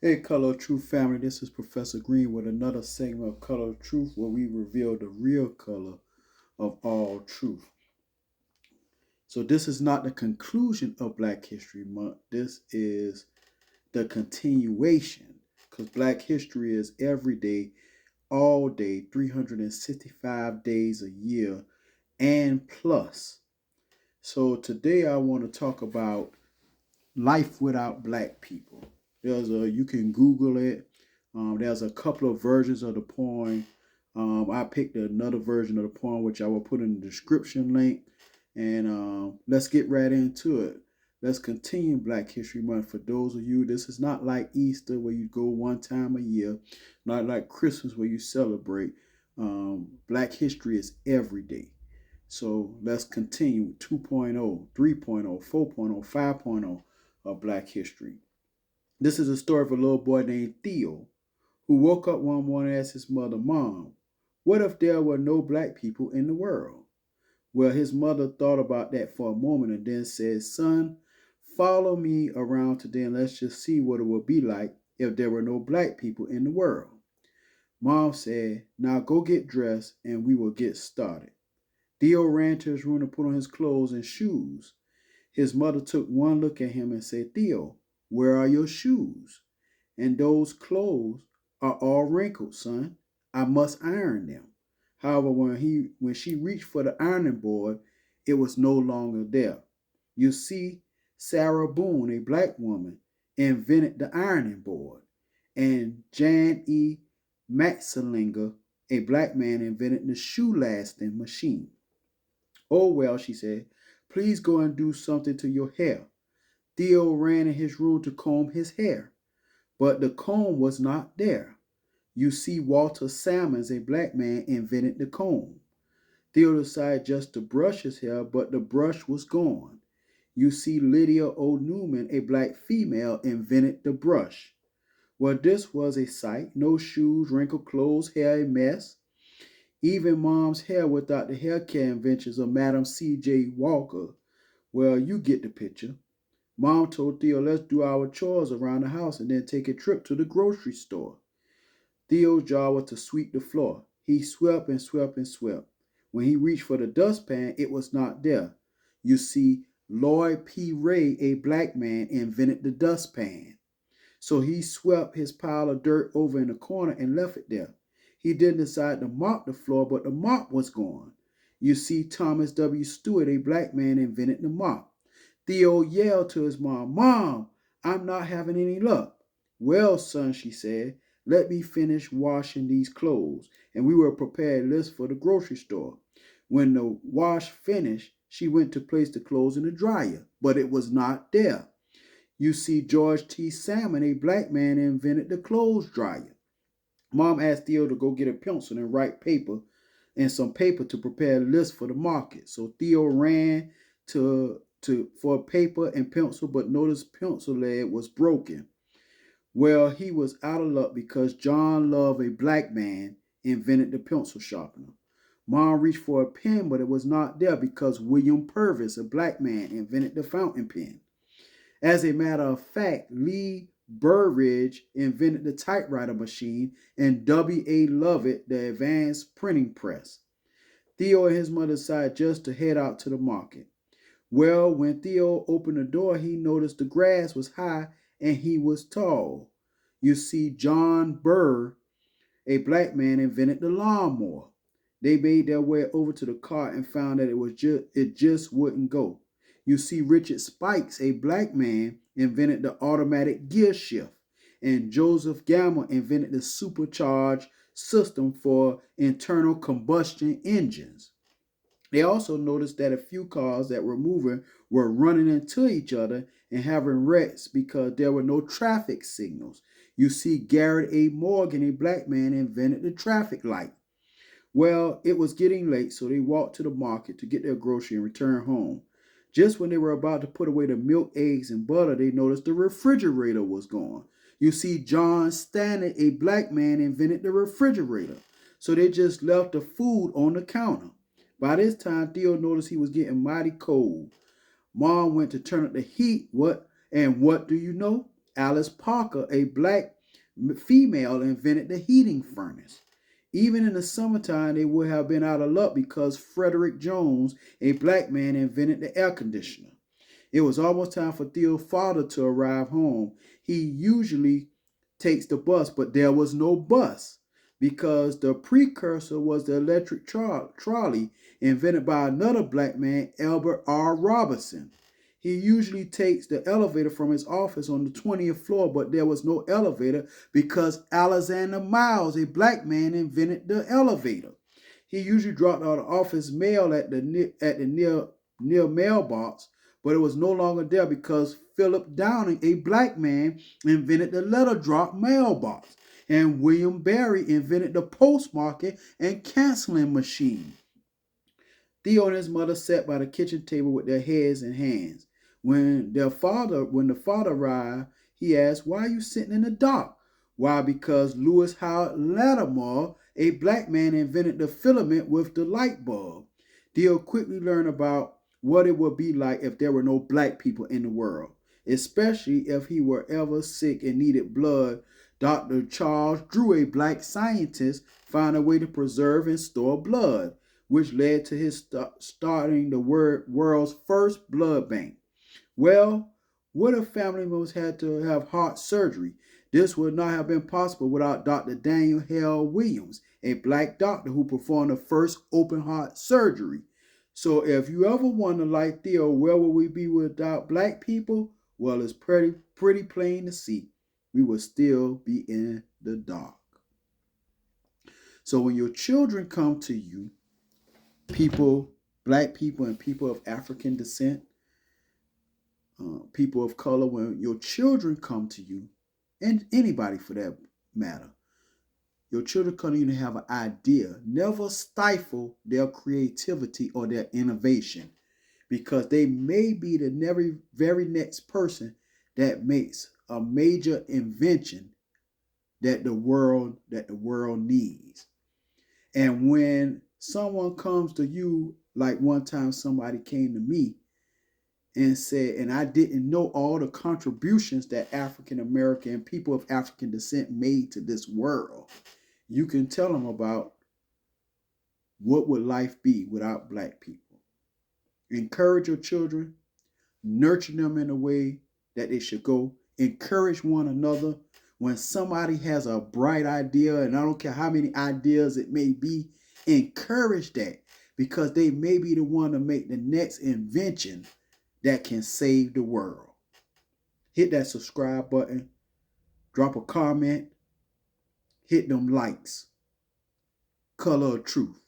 Hey, Color of Truth family, this is Professor Green with another segment of Color of Truth where we reveal the real color of all truth. So, this is not the conclusion of Black History Month, this is the continuation because Black history is every day, all day, 365 days a year, and plus. So, today I want to talk about life without Black people. You can Google it. There's a couple of versions of the poem. I picked another version of the poem, which I will put in the description link. And let's get right into it. Let's continue Black History Month. For those of you, this is not like Easter where you go one time a year, not like Christmas where you celebrate. Black history is every day. So let's continue 2.0, 3.0, 4.0, 5.0 of Black history. This is a story of a little boy named Theo who woke up one morning and asked his mother, Mom, what if there were no Black people in the world? Well, his mother thought about that for a moment and then said, Son, follow me around today and let's just see what it would be like if there were no Black people in the world. Mom said, Now go get dressed and we will get started. Theo ran to his room to put on his clothes and shoes. His mother took one look at him and said, Theo, where are your shoes? And those clothes are all wrinkled, son. I must iron them. However, when she reached for the ironing board, it was no longer there. You see, Sarah Boone, a Black woman, invented the ironing board, and Jan E. Matzelinger, a Black man, invented the shoe lasting machine. Oh, well, she said, please go and do something to your hair. Theo ran in his room to comb his hair, but the comb was not there. You see, Walter Salmons, a Black man, invented the comb. Theo decided just to brush his hair, but the brush was gone. You see, Lydia O. Newman, a Black female, invented the brush. Well, this was a sight. No shoes, wrinkled clothes, hair a mess. Even Mom's hair without the hair care inventions of Madam C.J. Walker. Well, you get the picture. Mom told Theo, let's do our chores around the house and then take a trip to the grocery store. Theo's job was to sweep the floor. He swept and swept and swept. When he reached for the dustpan, it was not there. You see, Lloyd P. Ray, a Black man, invented the dustpan. So he swept his pile of dirt over in the corner and left it there. He then decided to mop the floor, but the mop was gone. You see, Thomas W. Stewart, a Black man, invented the mop. Theo yelled to his mom, Mom, I'm not having any luck. Well, son, she said, let me finish washing these clothes. And we will prepare a list for the grocery store. When the wash finished, she went to place the clothes in the dryer, but it was not there. You see, George T. Salmon, a Black man, invented the clothes dryer. Mom asked Theo to go get a pencil and write paper and some paper to prepare a list for the market. So Theo ran for paper and pencil, but noticed pencil lead was broken. Well, he was out of luck because John Love, a Black man, invented the pencil sharpener. Mom reached for a pen, but it was not there because William Purvis, a Black man, invented the fountain pen. As a matter of fact, Lee Burridge invented the typewriter machine and W.A. Lovett the advanced printing press. Theo and his mother decided just to head out to the market. Well, when Theo opened the door, he noticed the grass was high and he was tall. You see, John Burr, a Black man, invented the lawnmower. They made their way over to the car and found that it just wouldn't go. You see, Richard Spikes, a Black man, invented the automatic gear shift, and Joseph Gamble invented the supercharged system for internal combustion engines. They also noticed that a few cars that were moving were running into each other and having wrecks because there were no traffic signals. You see, Garrett A. Morgan, a Black man, invented the traffic light. Well, it was getting late, so they walked to the market to get their grocery and return home. Just when they were about to put away the milk, eggs, and butter, they noticed the refrigerator was gone. You see, John Stanley, a Black man, invented the refrigerator. So they just left the food on the counter. By this time, Theo noticed he was getting mighty cold. Mom went to turn up the heat. What do you know? Alice Parker, a black female, invented the heating furnace. Even in the summertime, they would have been out of luck because Frederick Jones, a black man, invented the air conditioner. It was almost time for Theo's father to arrive home. He usually takes the bus, but there was no bus because the precursor was the electric trolley invented by another black man, Albert R. Robinson. He usually takes the elevator from his office on the 20th floor, but there was no elevator because Alexander Miles, a black man, invented the elevator. He usually dropped out of office mail at the near mailbox, but it was no longer there because Philip Downing, a black man, invented the letter drop mailbox, and William Barry invented the postmarket and canceling machine. Theo and his mother sat by the kitchen table with their heads in hands. When the father arrived, he asked, "Why are you sitting in the dark?" Why? Because Lewis Howard Latimer, a black man, invented the filament with the light bulb. Theo quickly learned about what it would be like if there were no black people in the world, especially if he were ever sick and needed blood. Dr. Charles Drew, a black scientist, found a way to preserve and store blood, which led to his starting the world's first blood bank. Well, what if family members had to have heart surgery? This would not have been possible without Dr. Daniel Hale Williams, a black doctor who performed the first open heart surgery. So if you ever wonder, like Theo, where would we be without black people? Well, it's pretty plain to see. We would still be in the dark. So when your children come to you, people, black people and people of African descent, people of color, when your children come to you, and anybody for that matter, your children come to you to have an idea. Never stifle their creativity or their innovation, because they may be the very next person that makes a major invention that the world needs. And when someone comes to you, like one time somebody came to me and said, and I didn't know all the contributions that African American people of African descent made to this world. You can tell them about what would life be without black people. Encourage your children, nurture them in a way that they should go. Encourage one another. When somebody has a bright idea, and I don't care how many ideas it may be, encourage that, because they may be the one to make the next invention that can save the world. Hit that subscribe button, drop a comment, hit them likes. Color of Truth.